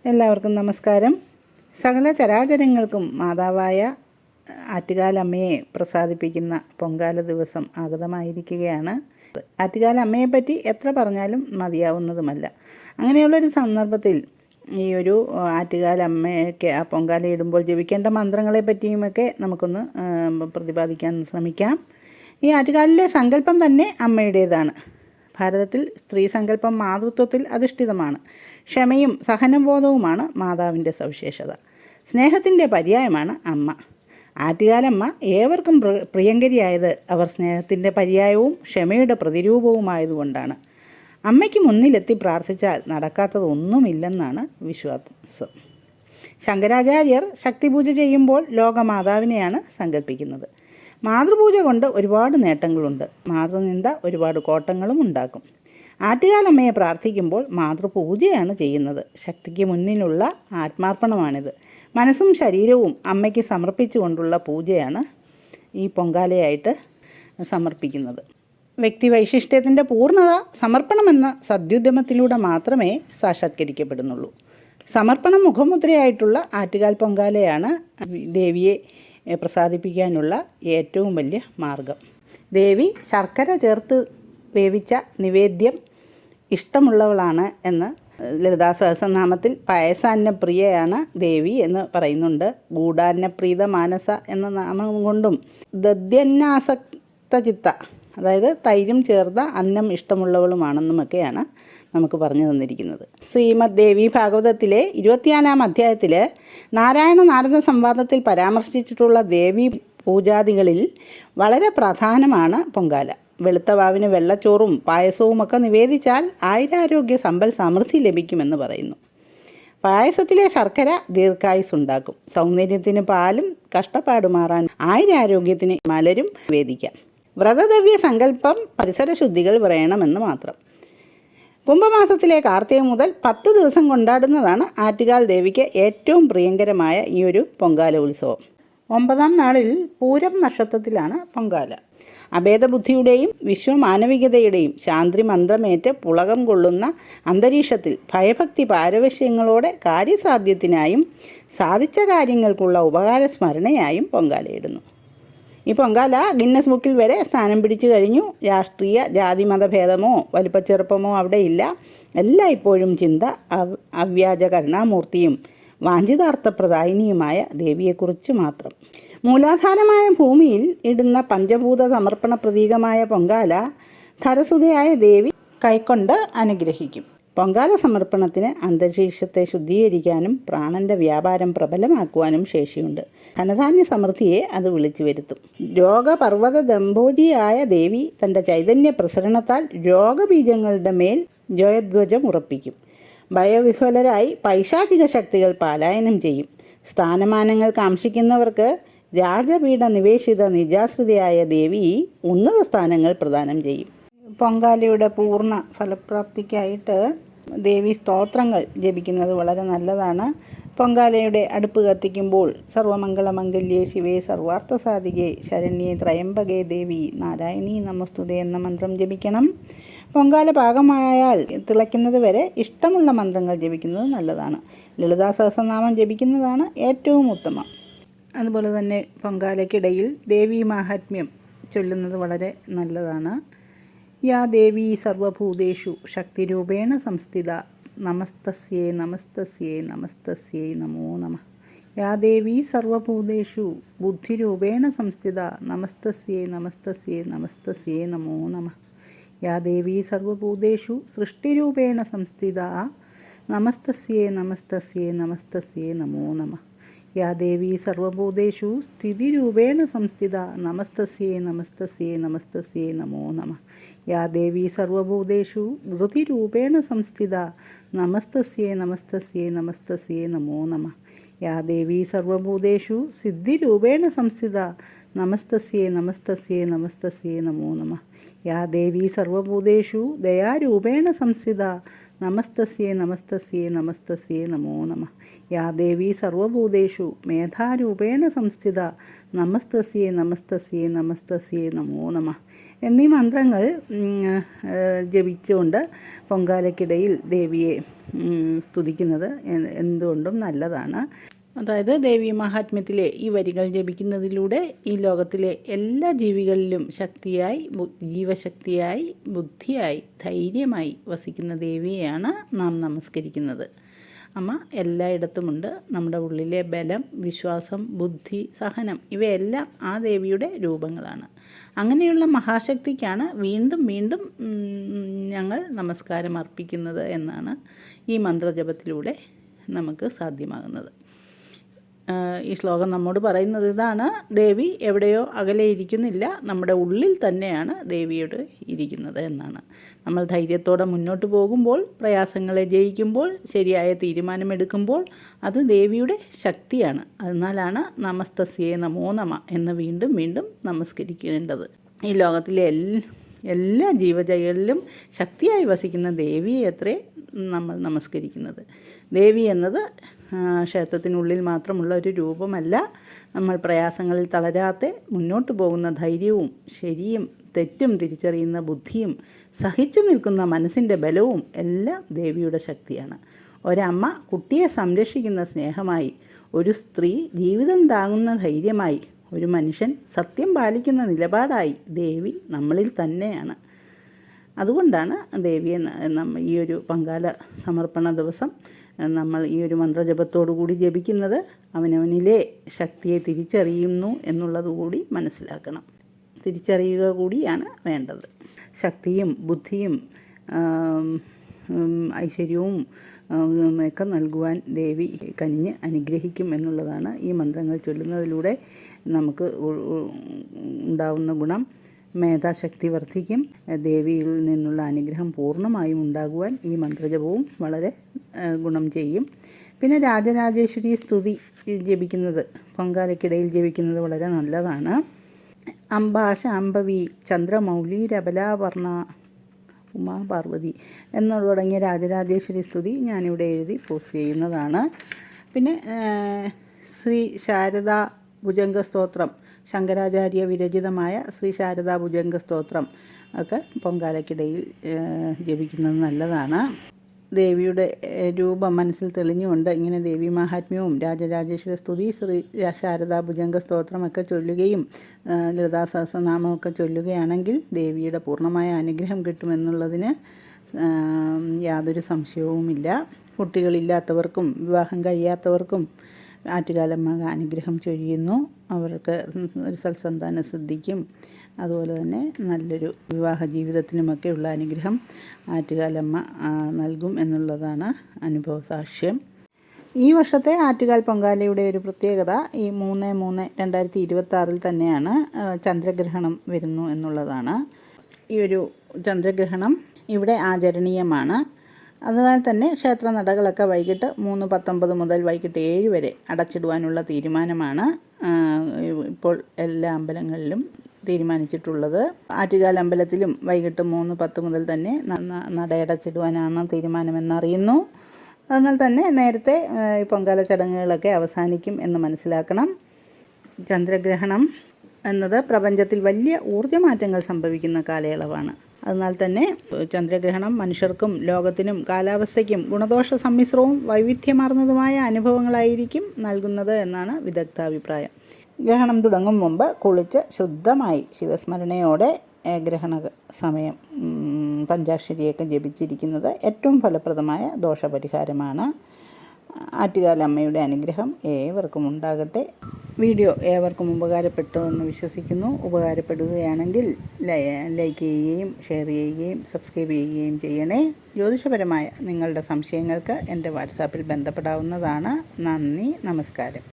എല്ലാവർക്കും നമസ്കാരം. സകല ചരാചരങ്ങൾക്കും മാതാവായ ആറ്റുകാലമ്മയെ പ്രസാദിപ്പിക്കുന്ന പൊങ്കാല ദിവസം ആഗതമായിരിക്കുകയാണ്. ആറ്റുകാലമ്മയെപ്പറ്റി എത്ര പറഞ്ഞാലും മതിയാവുന്നതുമല്ല. അങ്ങനെയുള്ളൊരു സന്ദർഭത്തിൽ ഈ ഒരു ആറ്റുകാലമ്മയ്ക്ക് ആ പൊങ്കാല ഇടുമ്പോൾ ജപിക്കേണ്ട മന്ത്രങ്ങളെ പറ്റിയുമൊക്കെ നമുക്കൊന്ന് പ്രതിപാദിക്കാൻ ശ്രമിക്കാം. ഈ ആറ്റുകാലിലെ സങ്കല്പം തന്നെ അമ്മയുടേതാണ്. ഭാരതത്തിൽ സ്ത്രീ സങ്കല്പം മാതൃത്വത്തിൽ അധിഷ്ഠിതമാണ്. ക്ഷമയും സഹനബോധവുമാണ് മാതാവിൻ്റെ സവിശേഷത. സ്നേഹത്തിൻ്റെ പര്യായമാണ് അമ്മ. ആറ്റുകാലമ്മ ഏവർക്കും പ്രിയങ്കരിയായത് അവർ സ്നേഹത്തിൻ്റെ പര്യായവും ക്ഷമയുടെ പ്രതിരൂപവുമായതുകൊണ്ടാണ്. അമ്മയ്ക്ക് മുന്നിലെത്തി പ്രാർത്ഥിച്ചാൽ നടക്കാത്തതൊന്നുമില്ലെന്നാണ് വിശ്വാസം. ശങ്കരാചാര്യർ ശക്തിപൂജ ചെയ്യുമ്പോൾ ലോകമാതാവിനെയാണ് സങ്കല്പിക്കുന്നത്. മാതൃപൂജ കൊണ്ട് ഒരുപാട് നേട്ടങ്ങളുണ്ട്. മാതൃനിന്ദ ഒരുപാട് കോട്ടങ്ങളും ഉണ്ടാക്കും. ആറ്റുകാലമ്മയെ പ്രാർത്ഥിക്കുമ്പോൾ മാതൃപൂജയാണ് ചെയ്യുന്നത്. ശക്തിക്ക് മുന്നിലുള്ള ആത്മാർപ്പണമാണിത്. മനസ്സും ശരീരവും അമ്മയ്ക്ക് സമർപ്പിച്ചുകൊണ്ടുള്ള പൂജയാണ് ഈ പൊങ്കാലയായിട്ട് സമർപ്പിക്കുന്നത്. വ്യക്തി വൈശിഷ്ട്യത്തിൻ്റെ പൂർണ്ണത സമർപ്പണമെന്ന സദ്യുദ്യമത്തിലൂടെ മാത്രമേ സാക്ഷാത്കരിക്കപ്പെടുന്നുള്ളൂ. സമർപ്പണം മുഖമുദ്രയായിട്ടുള്ള ആറ്റുകാൽ പൊങ്കാലയാണ് ദേവിയെ പ്രസാദിപ്പിക്കാനുള്ള ഏറ്റവും വലിയ മാർഗം. ദേവി ശർക്കര ചേർത്ത് വേവിച്ച നിവേദ്യം ഇഷ്ടമുള്ളവളാണ് എന്ന് ലളിതാ സഹസ്രനാമത്തിൽ പായസാന്നപ്രിയയാണ് ദേവി എന്ന് പറയുന്നുണ്ട്. ഗൂഢാന്നപ്രീത മാനസ എന്ന നാമം കൊണ്ടും ദദ്യന്നാസക്ത ചിത്ത, അതായത് തൈരും ചേർത്ത അന്നം ഇഷ്ടമുള്ളവളുമാണെന്നുമൊക്കെയാണ് നമുക്ക് പറഞ്ഞു തന്നിരിക്കുന്നത്. ശ്രീമദ് ദേവി ഭാഗവതത്തിലെ 24-ാം അധ്യായത്തിൽ നാരായണ സംവാദത്തിൽ പരാമർശിച്ചിട്ടുള്ള ദേവി പൂജാദികളിൽ വളരെ പ്രധാനമാണ് പൊങ്കാല. വെളുത്ത വാവിന് വെള്ളച്ചോറും പായസവുമൊക്കെ നിവേദിച്ചാൽ ആയുരാരോഗ്യ സമ്പൽ സമൃദ്ധി ലഭിക്കുമെന്ന് പറയുന്നു. പായസത്തിലെ ശർക്കര ദീർഘായുസ്സുണ്ടാക്കും. സൗന്ദര്യത്തിന് പാലും കഷ്ടപ്പാട് മാറാൻ ആയുരാരോഗ്യത്തിന് മലരും നിവേദിക്കാം. വ്രതദ്രവ്യ സങ്കല്പം പരിസരശുദ്ധികൾ പറയണമെന്ന് മാത്രം. കുംഭമാസത്തിലെ കാർത്തിക മുതൽ 10 ദിവസം കൊണ്ടാടുന്നതാണ് ആറ്റുകാൽ ദേവിക്ക് ഏറ്റവും പ്രിയങ്കരമായ ഈ ഒരു പൊങ്കാല ഉത്സവം. 9-ാം നാളിൽ പൂരം നക്ഷത്രത്തിലാണ് പൊങ്കാല. അഭേദബുദ്ധിയുടെയും വിശ്വമാനവികതയുടെയും ശാന്തി മന്ത്രമേറ്റ് പുളകം കൊള്ളുന്ന അന്തരീക്ഷത്തിൽ ഭയഭക്തി പാരവശ്യങ്ങളോടെ കാര്യസാധ്യത്തിനായും സാധിച്ച കാര്യങ്ങൾക്കുള്ള ഉപകാര സ്മരണയായും പൊങ്കാലയിടുന്നു. ഈ പൊങ്കാല ഗിന്നസ് ബുക്കിൽ വരെ സ്ഥാനം പിടിച്ചു കഴിഞ്ഞു. രാഷ്ട്രീയ ജാതി മതഭേദമോ വലിപ്പച്ചെറുപ്പമോ അവിടെ ഇല്ല. എല്ലായ്പ്പോഴും ചിന്ത അവ്യാജ കരുണാമൂർത്തിയും വാഞ്ചിതാർത്ഥപ്രദായിനിയുമായ ദേവിയെക്കുറിച്ച് മാത്രം. മൂലാധാരമായ ഭൂമിയിൽ ഇടുന്ന പഞ്ചഭൂത സമർപ്പണ പ്രതീകമായ പൊങ്കാല ധരസുതയായ ദേവി കൈക്കൊണ്ട് അനുഗ്രഹിക്കും. പൊങ്കാല സമർപ്പണത്തിന് അന്തരീക്ഷത്തെ ശുദ്ധീകരിക്കാനും പ്രാണന്റെ വ്യാപാരം പ്രബലമാക്കുവാനും ശേഷിയുണ്ട്. ധനധാന്യ സമൃദ്ധിയെ അത് വിളിച്ചു വരുത്തും. രോഗപർവ്വത ദംഭോജിയായ ദേവി തൻ്റെ ചൈതന്യ പ്രസരണത്താൽ രോഗബീജങ്ങളുടെ മേൽ ജയധ്വജം ഉറപ്പിക്കും. ഭയവിഹ്വലരായി പൈശാചിക ശക്തികൾ പലായനം ചെയ്യും. സ്ഥാനമാനങ്ങൾ കാംക്ഷിക്കുന്നവർക്ക് രാജപീഠ നിവേശിത നിജാശ്രിതയായ ദേവി ഉന്നത സ്ഥാനങ്ങൾ പ്രദാനം ചെയ്യും. പൊങ്കാലയുടെ പൂർണ്ണ ഫലപ്രാപ്തിക്കായിട്ട് ദേവി സ്തോത്രങ്ങൾ ജപിക്കുന്നത് വളരെ നല്ലതാണ്. പൊങ്കാലയുടെ അടുപ്പ് കത്തിക്കുമ്പോൾ സർവമംഗളമംഗല്യേ ശിവേ സർവാർത്ഥസാധികേ ശരണ്യേ ത്രയംബകേ ദേവി നാരായണീ നമസ്തുതേ എന്ന മന്ത്രം ജപിക്കണം. പൊങ്കാല പാകമായാൽ തിളയ്ക്കുന്നത് വരെ ഇഷ്ടമുള്ള മന്ത്രങ്ങൾ ജപിക്കുന്നത് നല്ലതാണ്. ലളിതാ സഹസ്രനാമം ജപിക്കുന്നതാണ് ഏറ്റവും ഉത്തമം. അതുപോലെ തന്നെ പൊങ്കാലയ്ക്കിടയിൽ ദേവീ മാഹാത്മ്യം ചൊല്ലുന്നത് വളരെ നല്ലതാണ്. യാ ദേവീ സർവഭൂതേഷു ശക്തിരൂപേണ സംസ്ഥിത നമസ്തസ്യേ നമസ്തസ്യേ നമസ്തസ്യേ നമോ നമഃ. യാ ദേവീ സർവഭൂതേഷു ബുദ്ധിരൂപേണ സംസ്ഥിത നമസ്തസ്യേ നമസ്തസ്യേ നമസ്തസ്യേ നമോ നമഃ. യാ ദേവീ സർവഭൂതേഷു സൃഷ്ടിരൂപേണ സംസ്ഥിത നമസ്തസ്യേ നമസ്തസ്യേ നമസ്തസ്യേ നമോ നമഃ. യാ ദേവീ സർവഭൂതേഷു സ്ഥിതിരൂപേണ സംസ്ഥിത നമസ്തസ്യേ നമസ്തസ്യേ നമസ്തസ്യേ നമോ നമഃ. യാ ദേവീ സർവഭൂതേഷു ധൃതിരൂപേണ സംസ്ഥിത നമസ്തസ്യേ നമസ്തസ്യേ നമസ്തസ്യേ നമോ നമഃ. യാ ദേവീ സർവഭൂതേഷു സിദ്ധിരൂപേണ സംസ്ഥിത നമസ്തസ്യേ നമസ്തസ്യേ നമസ്തസ്യേ നമോ നമഃ. യാ ദേവീ സർവഭൂതേഷു ദയാരൂപേണ സംസ്ഥിത നമസ്തസ്യേ നമസ്തസ്യേ നമസ്തസ്യേ നമോ നമഃ. യാ ദേവീ സർവഭൂതേഷു മേധാരൂപേണ സംസ്ഥിത നമസ്തസ്യേ നമസ്തസ്യേ നമസ്തസ്യേ നമോ നമഃ. എന്നീ മന്ത്രങ്ങൾ ജപിച്ചുകൊണ്ട് പൊങ്കാലയ്ക്കിടയിൽ ദേവിയെ സ്തുതിക്കുന്നത് എന്തുകൊണ്ടും നല്ലതാണ്. അതായത് ദേവി മഹാത്മ്യത്തിലെ ഈ വരികൾ ജപിക്കുന്നതിലൂടെ ഈ ലോകത്തിലെ എല്ലാ ജീവികളിലും ശക്തിയായി, ജീവശക്തിയായി, ബുദ്ധിയായി, ധൈര്യമായി വസിക്കുന്ന ദേവിയെയാണ് നാം നമസ്കരിക്കുന്നത്. അമ്മ എല്ലായിടത്തുമുണ്ട്. നമ്മുടെ ഉള്ളിലെ ബലം, വിശ്വാസം, ബുദ്ധി, സഹനം ഇവയെല്ലാം ആ ദേവിയുടെ രൂപങ്ങളാണ്. അങ്ങനെയുള്ള മഹാശക്തിക്കാണ് വീണ്ടും വീണ്ടും ഞങ്ങൾ നമസ്കാരം അർപ്പിക്കുന്നത് എന്നാണ് ഈ മന്ത്രജപത്തിലൂടെ നമുക്ക് സാധ്യമാകുന്നത്. ഈ ശ്ലോകം നമ്മോട് പറയുന്നത് ഇതാണ്: ദേവി എവിടെയോ അകലെ ഇരിക്കുന്നില്ല, നമ്മുടെ ഉള്ളിൽ തന്നെയാണ് ദേവിയോട് ഇരിക്കുന്നത് എന്നാണ്. നമ്മൾ ധൈര്യത്തോടെ മുന്നോട്ട് പോകുമ്പോൾ, പ്രയാസങ്ങളെ ജയിക്കുമ്പോൾ, ശരിയായ തീരുമാനമെടുക്കുമ്പോൾ അത് ദേവിയുടെ ശക്തിയാണ്. അതിനാലാണ് നമസ്തസ്യേ നമോ നമ എന്ന് വീണ്ടും വീണ്ടും നമസ്കരിക്കേണ്ടത്. ഈ ലോകത്തിലെ എല്ലാ ജീവജകളിലും ശക്തിയായി വസിക്കുന്ന ദേവിയെ അത്രേ നമ്മൾ നമസ്കരിക്കുന്നത്. ദേവി എന്നത് ക്ഷേത്രത്തിനുള്ളിൽ മാത്രമുള്ള ഒരു രൂപമല്ല. നമ്മൾ പ്രയാസങ്ങളിൽ തളരാതെ മുന്നോട്ട് പോകുന്ന ധൈര്യവും, ശരിയും തെറ്റും തിരിച്ചറിയുന്ന ബുദ്ധിയും, സഹിച്ചു നിൽക്കുന്ന മനസ്സിൻ്റെ ബലവും എല്ലാം ദേവിയുടെ ശക്തിയാണ്. ഒരമ്മ കുട്ടിയെ സംരക്ഷിക്കുന്ന സ്നേഹമായി, ഒരു സ്ത്രീ ജീവിതം താങ്ങുന്ന ധൈര്യമായി, ഒരു മനുഷ്യൻ സത്യം പാലിക്കുന്ന നിലപാടായി ദേവി നമ്മളിൽ തന്നെയാണ്. അതുകൊണ്ടാണ് ദേവിയെ ഈ ഒരു പൊങ്കാല സമർപ്പണ ദിവസം നമ്മൾ ഈ ഒരു മന്ത്രജപത്തോടു കൂടി ജപിക്കുന്നത്. അവനവനിലെ ശക്തിയെ തിരിച്ചറിയുന്നു എന്നുള്ളതുകൂടി മനസ്സിലാക്കണം. തിരിച്ചറിയുക കൂടിയാണ് വേണ്ടത്. ശക്തിയും ബുദ്ധിയും ഐശ്വര്യവും ഒക്കെ നൽകുവാൻ ദേവി കനിഞ്ഞ് അനുഗ്രഹിക്കും എന്നുള്ളതാണ് ഈ മന്ത്രങ്ങൾ ചൊല്ലുന്നതിലൂടെ നമുക്ക് ഉണ്ടാവുന്ന ഗുണം. മേധാശക്തി വർദ്ധിക്കും. ദേവിയിൽ നിന്നുള്ള അനുഗ്രഹം പൂർണ്ണമായും ഉണ്ടാകുവാൻ ഈ മന്ത്രജപവും വളരെ ഗുണം ചെയ്യും. പിന്നെ രാജരാജേശ്വരി സ്തുതി ജപിക്കുന്നത്, പൊങ്കാലയ്ക്കിടയിൽ ജപിക്കുന്നത് വളരെ നല്ലതാണ്. അംബാശ അംബവി ചന്ദ്രമൗലി രബലാവർണ ഉമാ പാർവതി എന്നു തുടങ്ങിയ രാജരാജേശ്വരി സ്തുതി ഞാനിവിടെ എഴുതി പോസ്റ്റ് ചെയ്യുന്നതാണ്. പിന്നെ ശ്രീ ശാരദാ ഭുജംഗ സ്തോത്രം, ശങ്കരാചാര്യ വിരചിതമായ ശ്രീ ശാരദാ ഭുജംഗ സ്തോത്രം ഒക്കെ പൊങ്കാലയ്ക്കിടയിൽ ജപിക്കുന്നത് നല്ലതാണ്. ദേവിയുടെ രൂപം മനസ്സിൽ തെളിഞ്ഞുകൊണ്ട് ഇങ്ങനെ ദേവി മഹാത്മ്യവും രാജരാജേശ്വര സ്തുതി, ശ്രീ ശാരദാ ഭുജംഗ സ്തോത്രമൊക്കെ ചൊല്ലുകയും ലളിതാ സഹസ്രനാമമൊക്കെ ചൊല്ലുകയാണെങ്കിൽ ദേവിയുടെ പൂർണ്ണമായ അനുഗ്രഹം കിട്ടുമെന്നുള്ളതിന് യാതൊരു സംശയവുമില്ല. കുട്ടികളില്ലാത്തവർക്കും വിവാഹം കഴിയാത്തവർക്കും ആറ്റുകാലമ്മ അനുഗ്രഹം ചൊരിയുന്നു. അവർക്ക് ഒരു സൽസന്താന സിദ്ധിക്കും, അതുപോലെ തന്നെ നല്ലൊരു വിവാഹ ജീവിതത്തിനുമൊക്കെയുള്ള അനുഗ്രഹം ആറ്റുകാലമ്മ നൽകും എന്നുള്ളതാണ് അനുഭവ സാക്ഷ്യം. ഈ വർഷത്തെ ആറ്റുകാൽ പൊങ്കാലയുടെ ഒരു പ്രത്യേകത ഈ 3/3/2026 തന്നെയാണ് ചന്ദ്രഗ്രഹണം വരുന്നു എന്നുള്ളതാണ്. ഈ ഒരു ചന്ദ്രഗ്രഹണം ഇവിടെ ആചരണീയമാണ്. അതുപോലെ തന്നെ ക്ഷേത്ര നടകളൊക്കെ വൈകിട്ട് 3:19 മുതൽ വൈകിട്ട് 7 വരെ അടച്ചിടുവാനുള്ള തീരുമാനമാണ് ഇപ്പോൾ എല്ലാ അമ്പലങ്ങളിലും തീരുമാനിച്ചിട്ടുള്ളത്. ആറ്റുകാൽ അമ്പലത്തിലും വൈകിട്ട് 3:10 മുതൽ തന്നെ നടയടച്ചിടുവാനാണ് തീരുമാനമെന്നറിയുന്നു. അതിനാൽ തന്നെ നേരത്തെ പൊങ്കാല ചടങ്ങുകളൊക്കെ അവസാനിക്കും എന്ന് മനസ്സിലാക്കണം. ചന്ദ്രഗ്രഹണം എന്നത് പ്രപഞ്ചത്തിൽ വലിയ ഊർജ്ജമാറ്റങ്ങൾ സംഭവിക്കുന്ന കാലയളവാണ്. അതിനാൽ തന്നെ ചന്ദ്രഗ്രഹണം മനുഷ്യർക്കും ലോകത്തിനും കാലാവസ്ഥയ്ക്കും ഗുണദോഷ സമ്മിശ്രവും വൈവിധ്യമാർന്നതുമായ അനുഭവങ്ങളായിരിക്കും നൽകുന്നത് എന്നാണ് വിദഗ്ധാഭിപ്രായം. ഗ്രഹണം തുടങ്ങും മുമ്പ് കുളിച്ച് ശുദ്ധമായി ശിവസ്മരണയോടെ ഗ്രഹണ സമയം പഞ്ചാക്ഷരിയൊക്കെ ജപിച്ചിരിക്കുന്നത് ഏറ്റവും ഫലപ്രദമായ ദോഷപരിഹാരമാണ്. ആറ്റുകാലമ്മയുടെ അനുഗ്രഹം ഏവർക്കും ഉണ്ടാകട്ടെ. വീഡിയോ ഏവർക്കും ഉപകാരപ്പെട്ടു എന്ന് വിശ്വസിക്കുന്നു. ഉപകാരപ്പെടുകയാണെങ്കിൽ ലൈക്ക് ചെയ്യുകയും ഷെയർ ചെയ്യുകയും സബ്സ്ക്രൈബ് ചെയ്യുകയും ചെയ്യണേ. ജ്യോതിഷപരമായ നിങ്ങളുടെ സംശയങ്ങൾക്ക് എൻ്റെ വാട്സാപ്പിൽ ബന്ധപ്പെടാവുന്നതാണ്. നന്ദി, നമസ്കാരം.